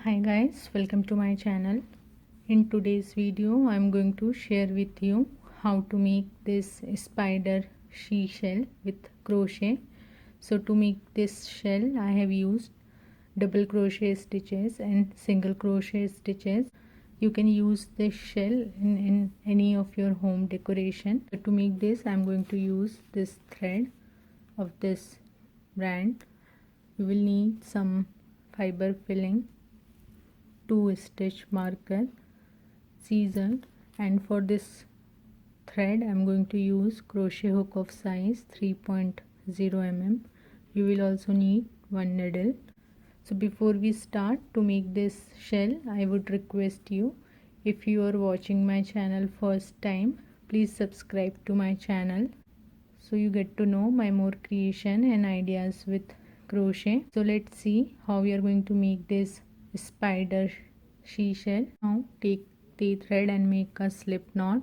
Hi guys, welcome to my channel. In today's video, I'm going to share with you how to make this spider seashell with crochet. So to make this shell, I have used double crochet stitches and single crochet stitches. You can use this shell in any of your home decoration. So to make this, I'm going to use this thread of this brand. You will need some fiber filling, 2 stitch marker, scissor, and for this thread I'm going to use crochet hook of size 3.0 mm. You will also need one needle. So before we start to make this shell, I would request you, if you are watching my channel first time, please subscribe to my channel so you get to know my more creation and ideas with crochet. So let's see how we are going to make this spider seashell. Now take the thread and make a slip knot.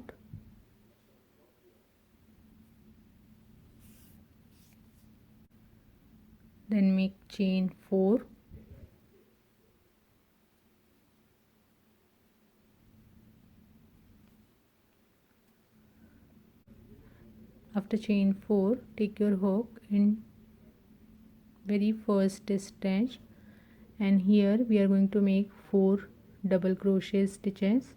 Then make chain 4. After chain 4, take your hook in very first stitch, and here we are going to make 4 double crochet stitches.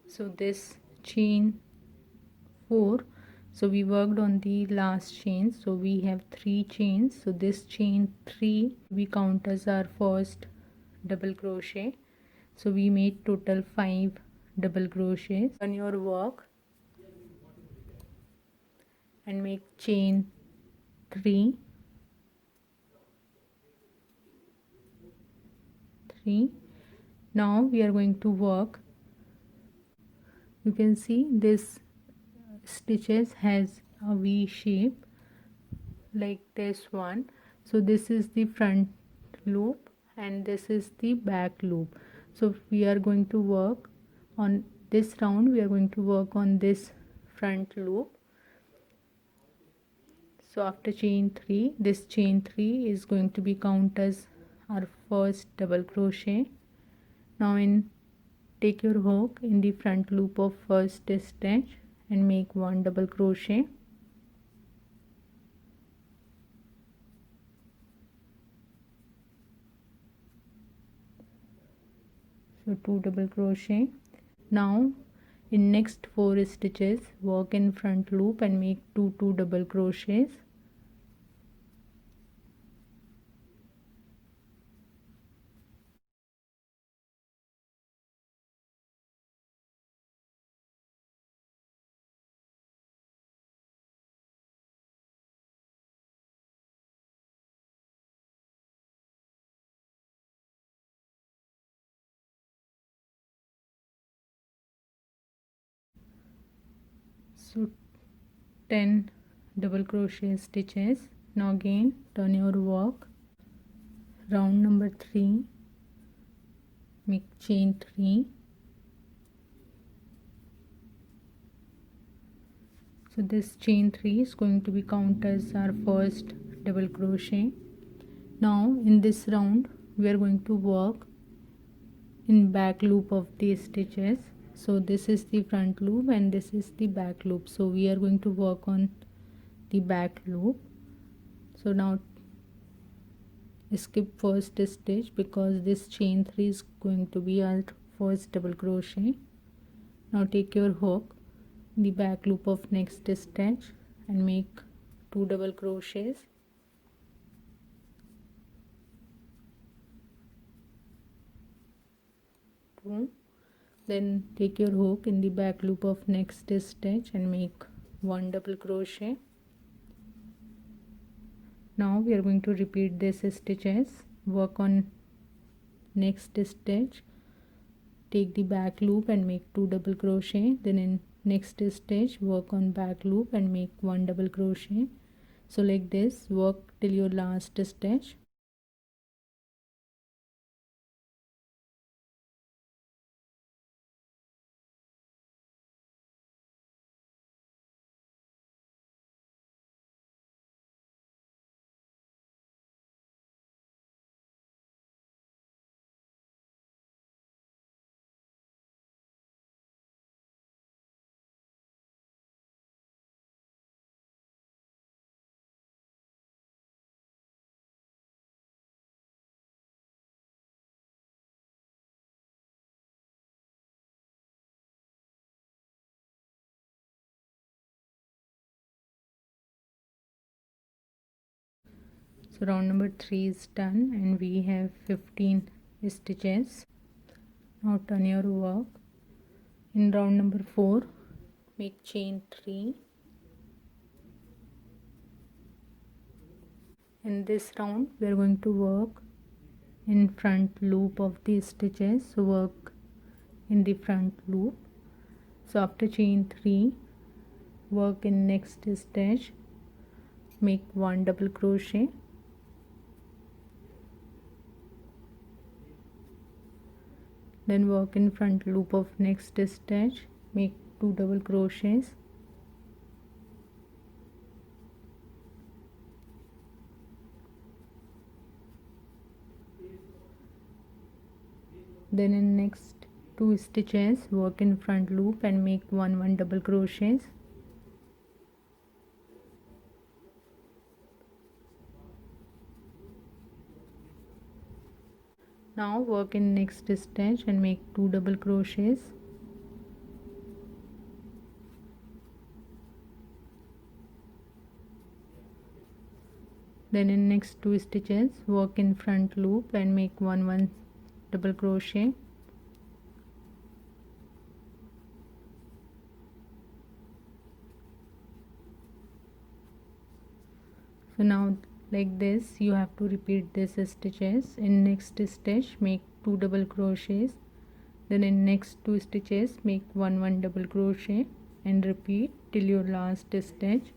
So this chain 4, so we worked on the last chain, so we have 3 chains. So this chain 3 we count as our first double crochet. So we made total 5 double crochets. On your work and make chain 3, now we are going to work. You can see this stitches has a V shape like this one. So this is the front loop and this is the back loop. So we are going to work on this round, we are going to work on this front loop. So after chain 3, this chain 3 is going to be count as our first double crochet. Now take your hook in the front loop of first stitch and make 1 double crochet. So 2 double crochet. Now in next 4 stitches work in front loop and make 2 double crochets. So 10 double crochet stitches. Now again turn your work, round number 3, make chain 3. So this chain 3 is going to be count as our first double crochet. Now in this round we are going to work in back loop of these stitches. So this is the front loop and this is the back loop. So we are going to work on the back loop. So now skip first stitch because this chain 3 is going to be our first double crochet. Now take your hook in the back loop of next stitch and make 2 double crochets. Then take your hook in the back loop of next stitch and make 1 double crochet. Now we are going to repeat this stitches, work on next stitch, take the back loop and make 2 double crochet. Then in next stitch work on back loop and make 1 double crochet. So like this, work till your last stitch. So round number 3 is done and we have 15 stitches. Now turn your work. In round number 4, make chain 3. In this round we are going to work in front loop of the stitches. So work in the front loop. So after chain 3, work in next stitch, make 1 double crochet, then work in front loop of next stitch, make 2 double crochets, then in next 2 stitches work in front loop and make 1 double crochets. Now work in next stitch and make 2 double crochets, then in next 2 stitches work in front loop and make 1 double crochet, so now like this you have to repeat this stitches. In next stitch make 2 double crochets, then in next 2 stitches make 1 double crochet and repeat till your last stitch.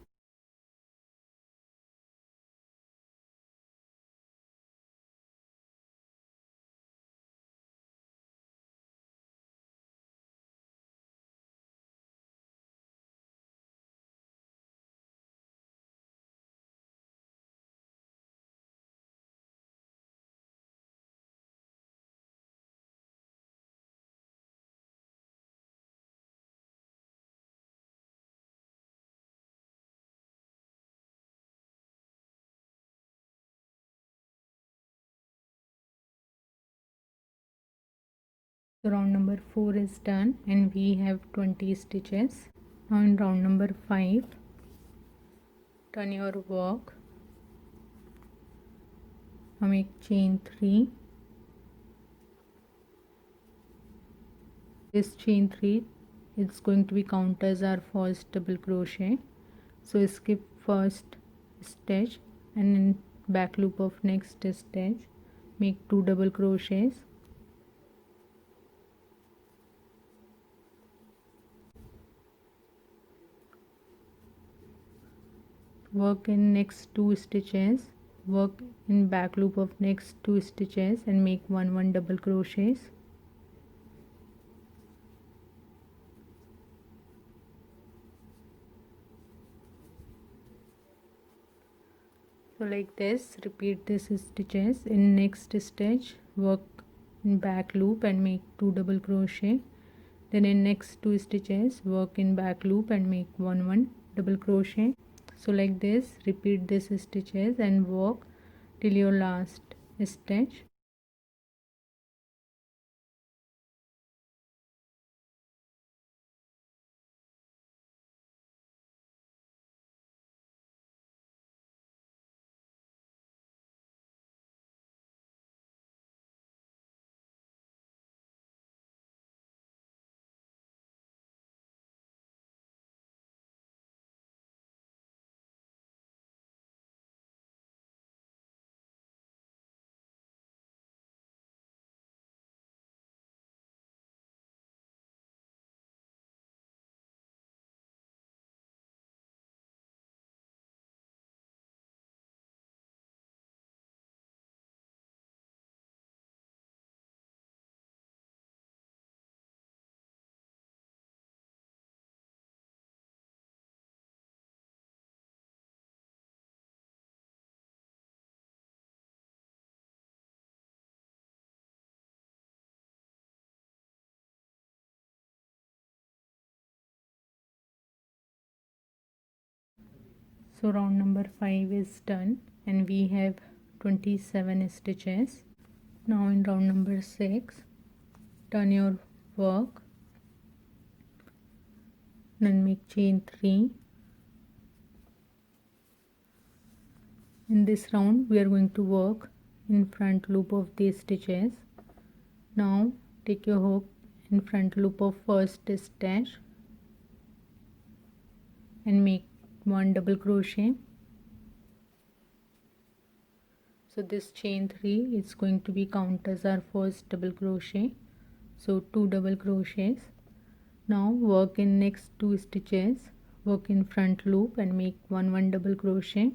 So round number 4 is done and we have 20 stitches. Now in round number 5, turn your work. Now make chain 3. This chain 3 is going to be count as our first double crochet. So skip first stitch and in back loop of next stitch make 2 double crochets. Work in next 2 stitches, work in back loop of next 2 stitches and make 1 double crochets. So like this, repeat this stitches. In next stitch work in back loop and make 2 double crochet, then in next 2 stitches work in back loop and make 1 double crochet. So like this, repeat this stitches and work till your last stitch. So round number 5 is done and we have 27 stitches. Now in round number 6, turn your work, then make chain 3. In this round we are going to work in front loop of these stitches. Now take your hook in front loop of first stitch and make 1 double crochet. So this chain 3 is going to be counted as our first double crochet. So 2 double crochets. Now work in next 2 stitches, work in front loop and make 1 double crochet.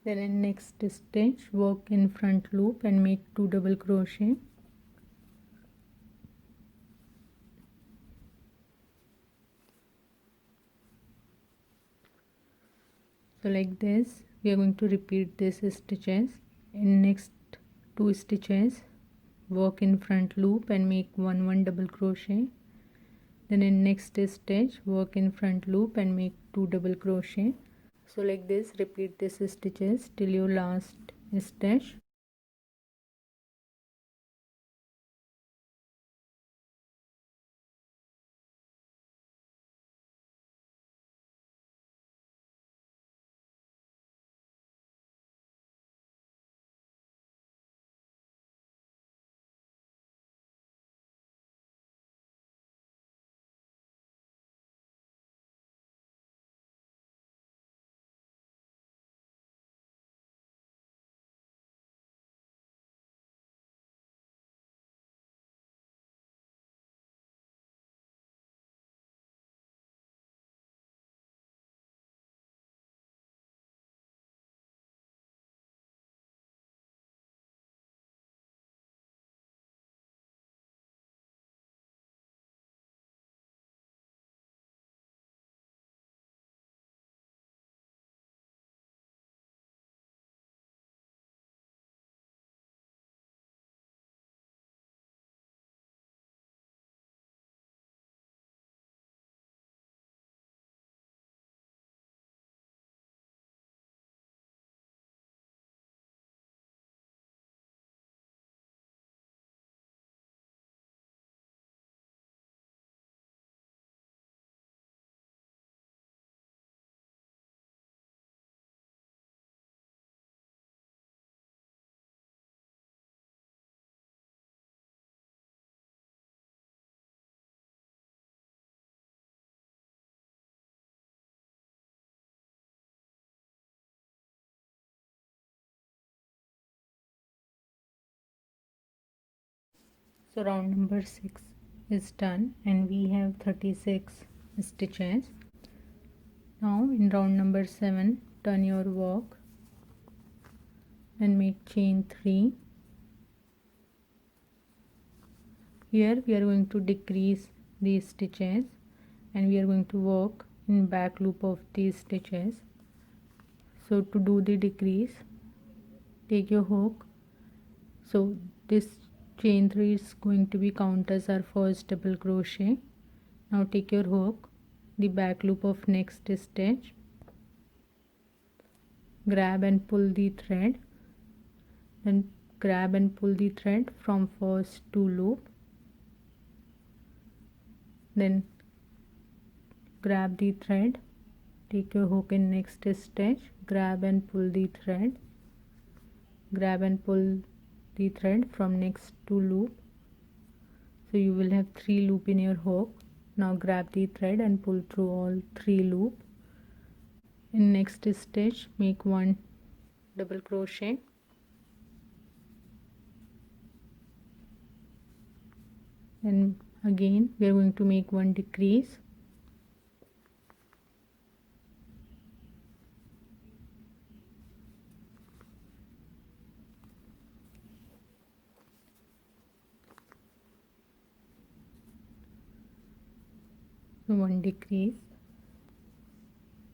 Then in next stitch, work in front loop and make 2 double crochet. So like this we are going to repeat these stitches. In next 2 stitches, work in front loop and make 1 double crochet. Then in next stitch, work in front loop and make 2 double crochet. So like this repeat these stitches till your last stitch. So round number 6 is done and we have 36 stitches. Now in round number 7, turn your work and make chain 3. Here we are going to decrease these stitches and we are going to work in back loop of these stitches. So to do the decrease, take your hook. So this chain 3 is going to be counted as our first double crochet. Now take your hook, the back loop of next stitch, grab and pull the thread, then grab and pull the thread from first to loop, then grab the thread, take your hook in next stitch, grab and pull the thread, grab and pull the thread from next to loop. So you will have 3 loop in your hook. Now grab the thread and pull through all 3 loop. In next stitch make 1 double crochet, and again we are going to make 1 decrease. So 1 decrease.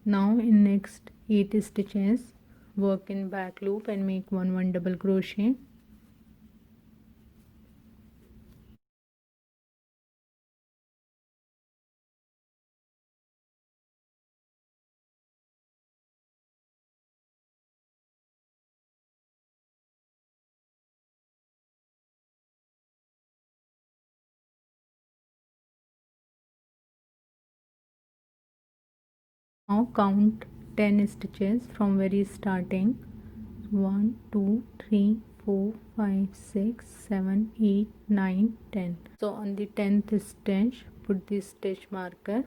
Now in next 8 stitches, work in back loop and make 1 double crochet. Now count 10 stitches from very starting. 1 2 3 4 5 6 7 8 9 10. So on the 10th stitch put the stitch marker.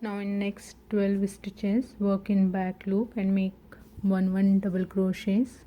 Now in next 12 stitches work in back loop and make 1 double crochets.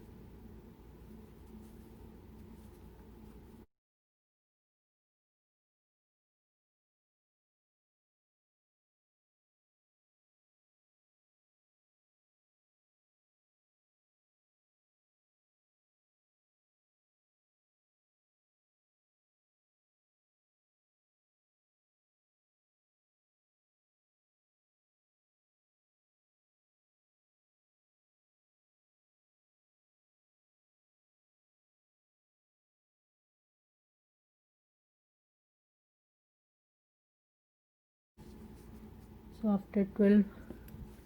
So after 12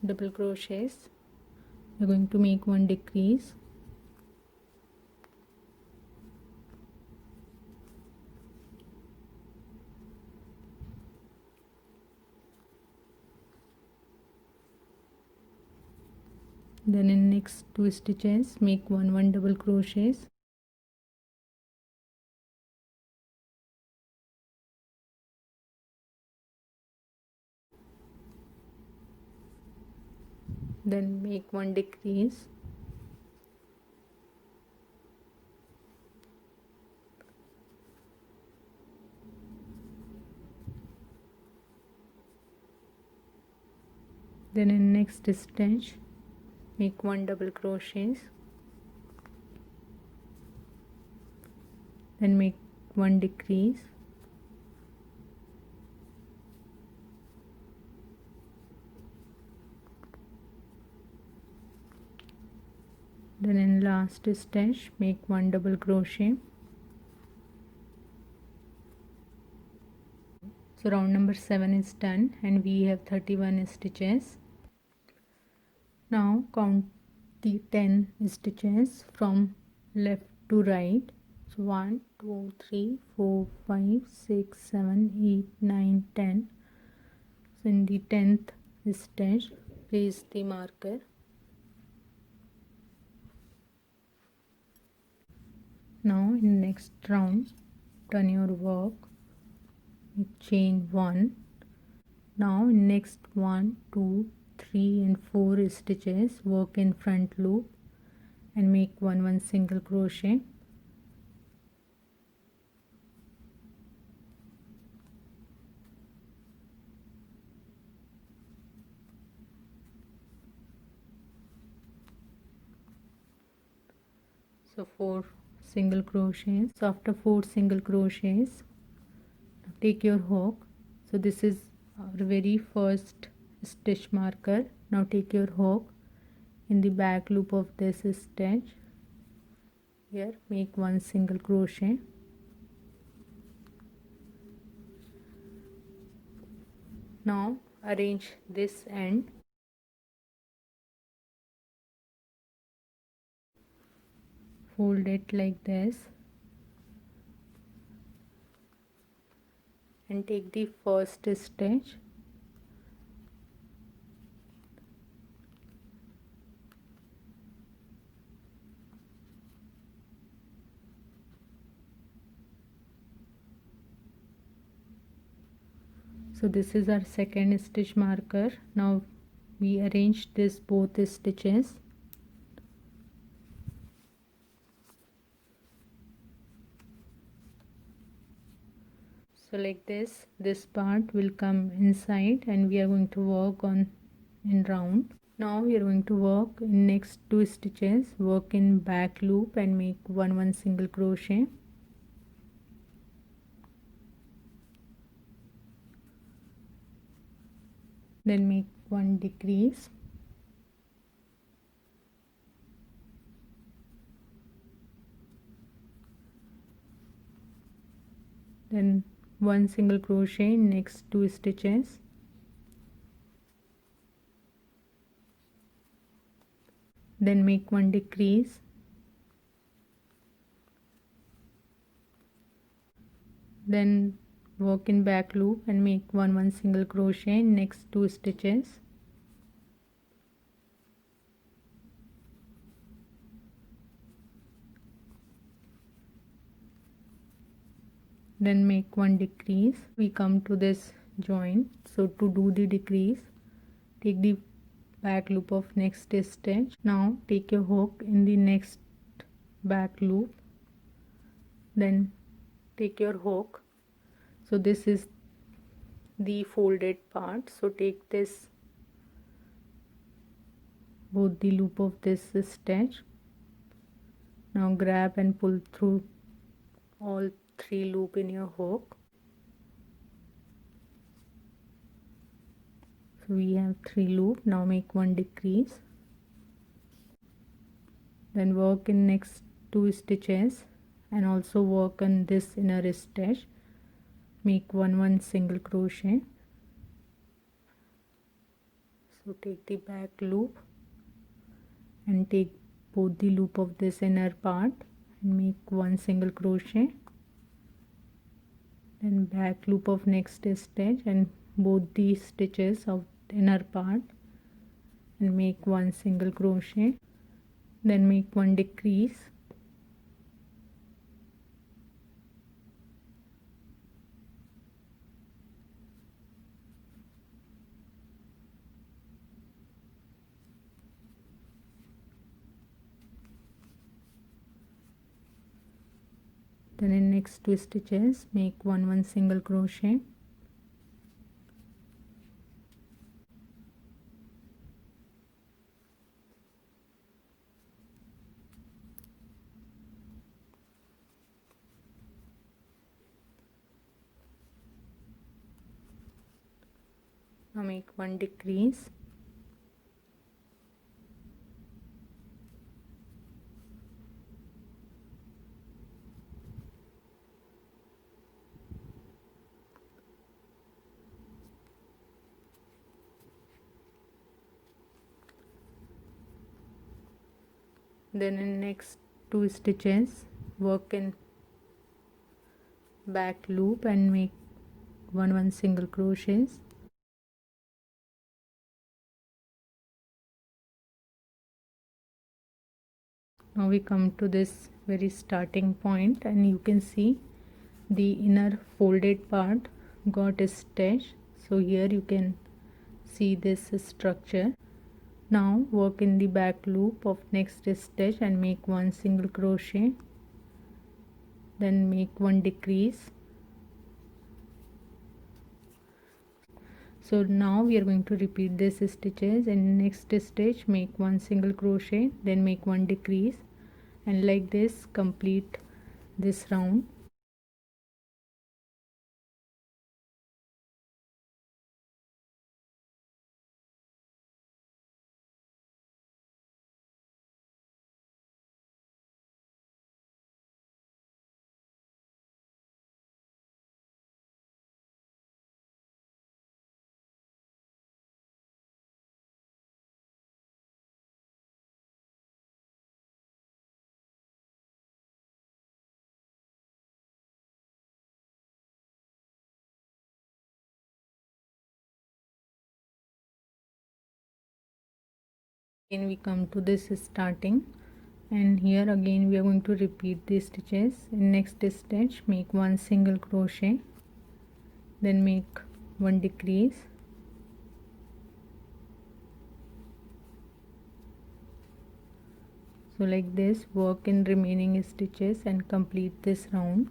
double crochets we're going to make one decrease. Then in next 2 stitches make 1 double crochets. Then make one decrease. Then in next stitch make 1 double crochets. Then make one decrease. Then in last stitch make 1 double crochet. So round number 7 is done and we have 31 stitches. Now count the 10 stitches from left to right. So 1 2 3 4 5 6 7 8 9 10. So in the 10th stitch place the marker. Now in next round turn your work, chain 1. Now in next 1 2 3 and 4 stitches work in front loop and make 1 single crochet. So 4 single crochets. So after 4 single crochets take your hook. So this is our very first stitch marker. Now take your hook in the back loop of this stitch. Here make 1 single crochet. Now arrange this end. Fold it like this and take the first stitch. So this is our second stitch marker. Now we arrange this both stitches. So like this part will come inside and we are going to work on in round. Now we are going to work in next 2 stitches, work in back loop and make 1 single crochet. Then make 1 decrease. Then 1 single crochet in next 2 stitches. Then make 1 decrease. Then work in back loop and make 1 single crochet in next 2 stitches. Then make 1 decrease. We come to this joint, so to do the decrease, take the back loop of next stitch. Now take your hook in the next back loop, then take your hook. So this is the folded part, so take this both the loop of this stitch. Now grab and pull through all 3 loop in your hook. So we have 3 loop. Now make 1 decrease, then work in next 2 stitches and also work on this inner stitch. Make 1 single crochet. So take the back loop and take both the loop of this inner part and make 1 single crochet, then back loop of next stitch and both these stitches of the inner part and make 1 single crochet, then make 1 decrease, then in next 2 stitches make 1 single crochet, now make 1 decrease, then in next 2 stitches work in back loop and make 1 single crochets. Now we come to this very starting point and you can see the inner folded part got a stitch. So here you can see this structure. Now work in the back loop of next stitch and make 1 single crochet, then make 1 decrease. So now we are going to repeat these stitches. In next stitch make 1 single crochet, then make 1 decrease, and like this complete this round. Again we come to this starting, and here again we are going to repeat these stitches. In next stitch make 1 single crochet, then make 1 decrease, so like this work in remaining stitches and complete this round.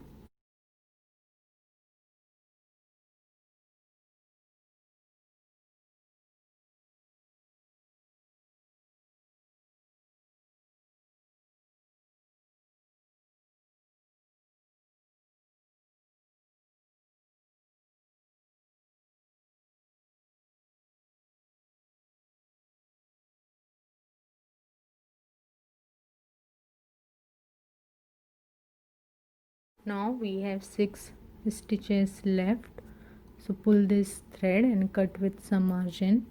Now we have 6 stitches left, so pull this thread and cut with some margin.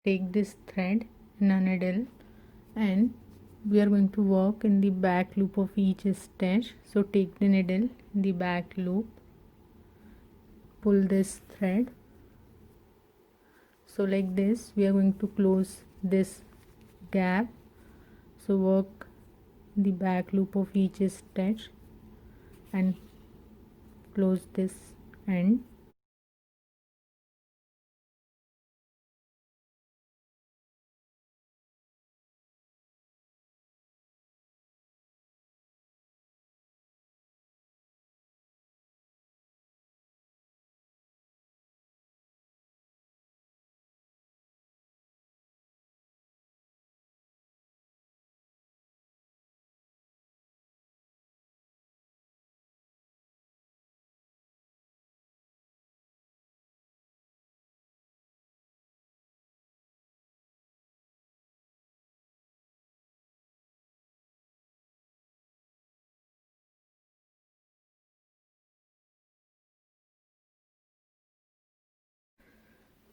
Take this thread in a needle and we are going to work in the back loop of each stitch. So take the needle in the back loop, pull this thread. So like this we are going to close this gap. So work the back loop of each stitch and close this end.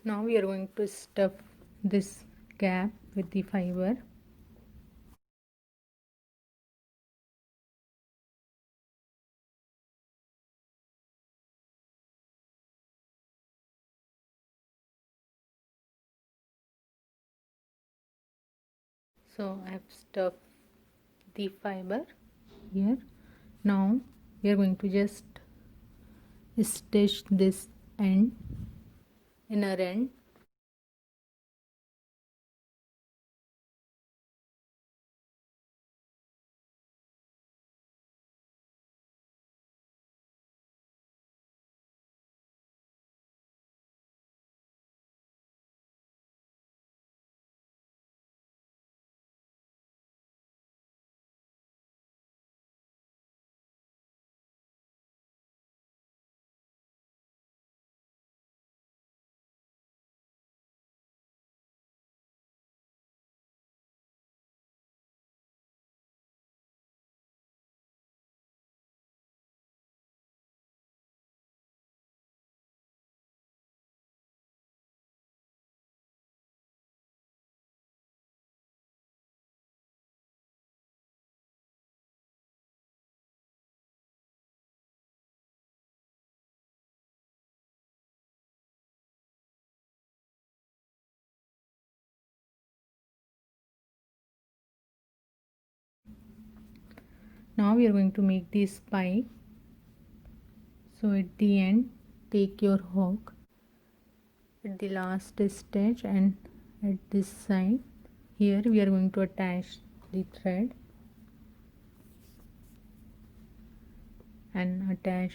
Now we are going to stuff this gap with the fiber. So I have stuffed the fiber here. Now we are going to just stitch this end, inner end. Now we are going to make the spike. So at the end take your hook at the last stitch and at this side here we are going to attach the thread and attach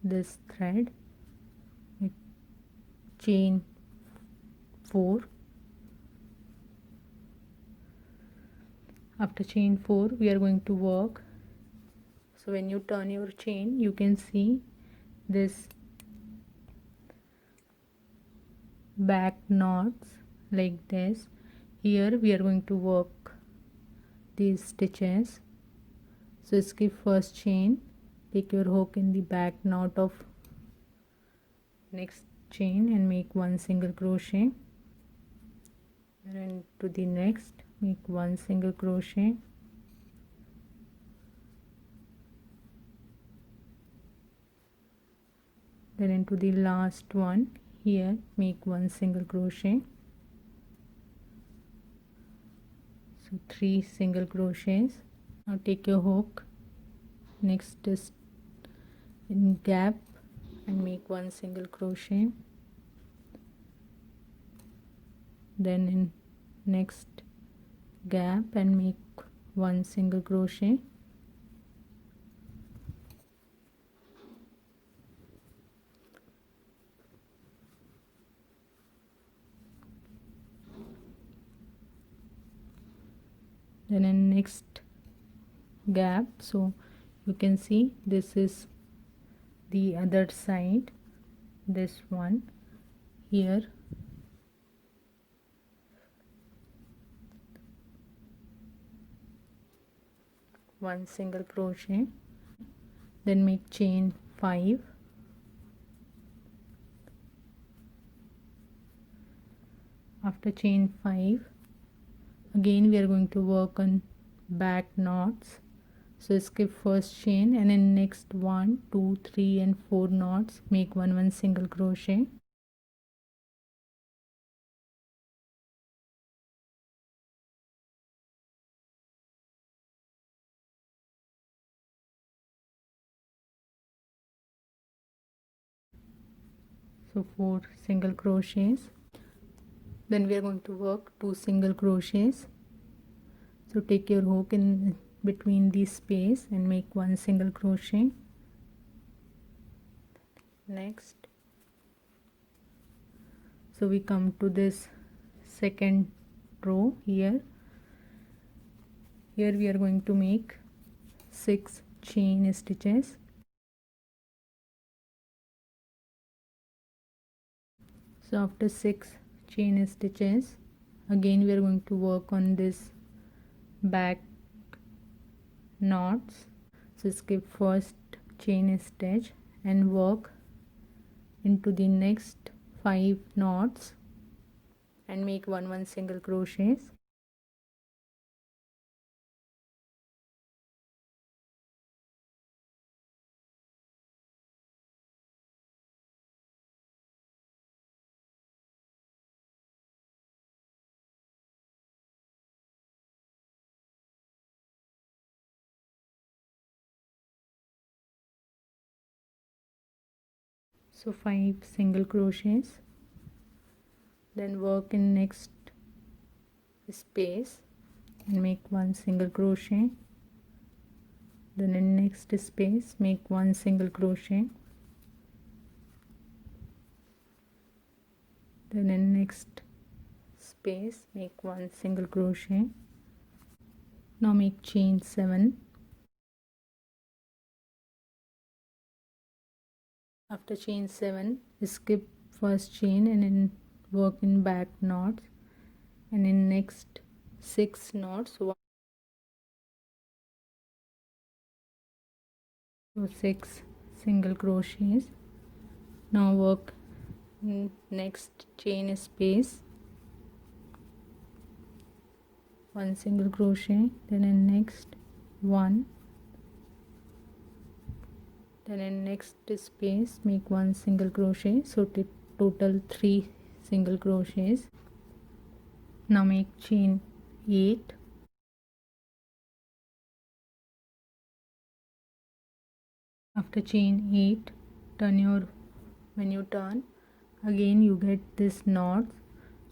this thread with chain 4. After chain 4 we are going to work. So when you turn your chain you can see this back knots like this. Here we are going to work these stitches. So skip first chain, take your hook in the back knot of next chain and make one single crochet, and to the next make one single crochet, then into the last one here make one single crochet. So 3 single crochets. Now take your hook next is in gap and make one single crochet, then in next gap and make one single crochet, then in next gap. So you can see this is the other side, this one here one single crochet, then make chain 5, after chain 5 again we are going to work on back knots. So skip first chain and in next 1 2 3 and 4 knots make 1 single crochet. So 4 single crochets. Then we are going to work 2 single crochets. So take your hook in between this space and make 1 single crochet. Next, so we come to this second row here. Here we are going to make 6 chain stitches. So after 6 chain stitches, again we are going to work on this back knots. So skip first chain stitch and work into the next 5 knots and make 1 single crochets. So 5 single crochets. Then work in next space and make 1 single crochet. Then in next space make 1 single crochet. Then in next space make 1 single crochet. Now make chain 7. After chain 7 skip first chain and then work in back knots and in next 6 knots so 6 single crochets. Now work in next chain space 1 single crochet, then in next 1, then in next space make 1 single crochet. So total 3 single crochets. Now make chain 8. After chain 8 when you turn again you get this knots.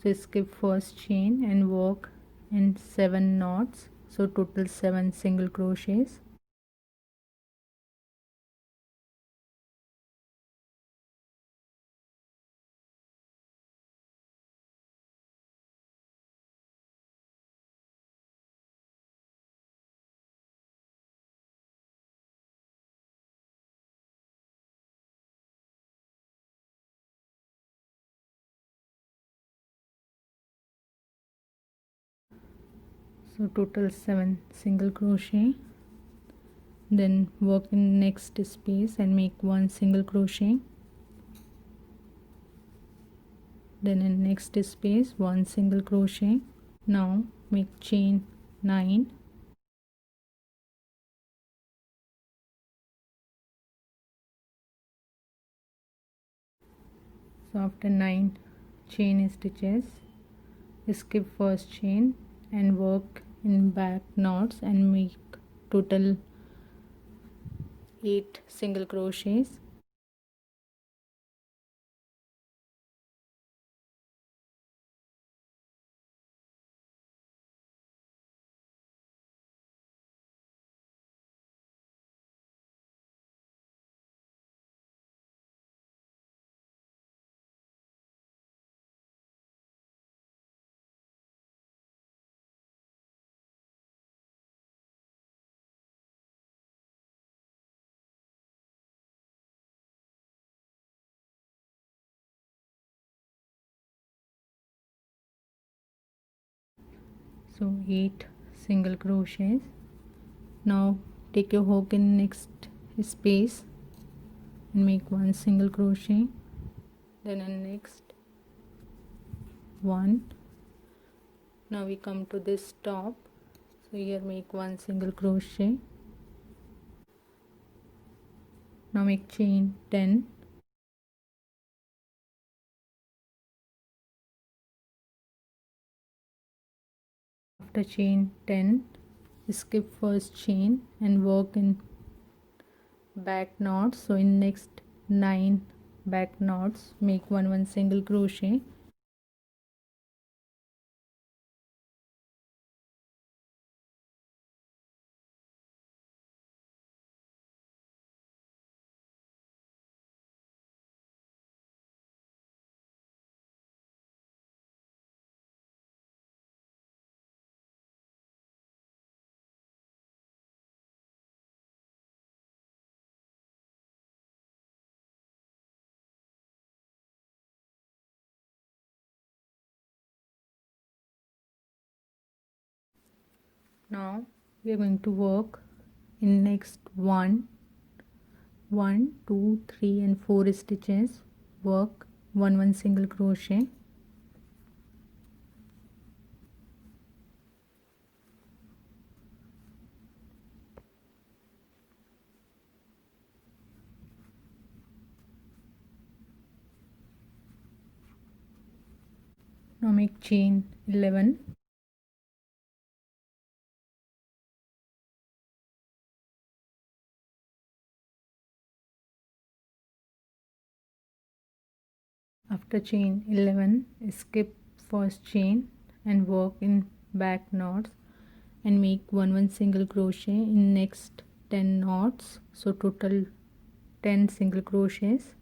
So skip first chain and work in 7 knots. So total 7 single crochets. So total 7 single crochet. Then work in next space and make 1 single crochet. Then in next space 1 single crochet. Now make chain 9. So after 9 chain stitches skip first chain and work in back knots and make total 8 single crochets. So 8 single crochets. Now take your hook in next space and make 1 single crochet. Then in next 1. Now we come to this top. So here make 1 single crochet. Now make chain 10. After chain 10, skip first chain and work in back knots. So in next 9 back knots, make 1 single crochet. Now we are going to work in next 1, 2, 3 and 4 stitches. Work 1 single crochet. Now make chain 11. After chain 11, skip first chain and work in back knots and make 1 single crochet in next 10 knots. So total 10 single crochets.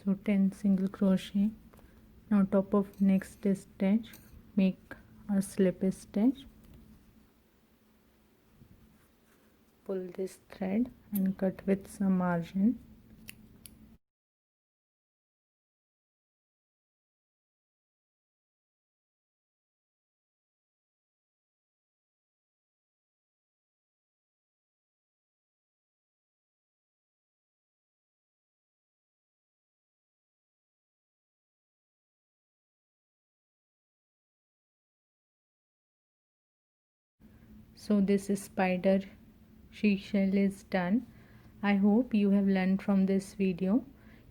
So 10 single crochet. Now top of next stitch, make a slip stitch. Pull this thread and cut with some margin. So this spider seashell is done. I hope you have learned from this video.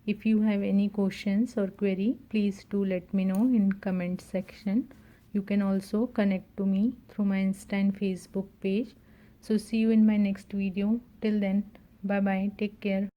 If you have any questions or query, please do let me know in comment section. You can also connect to me through my Insta and Facebook page. So see you in my next video. Till then, bye bye, take care.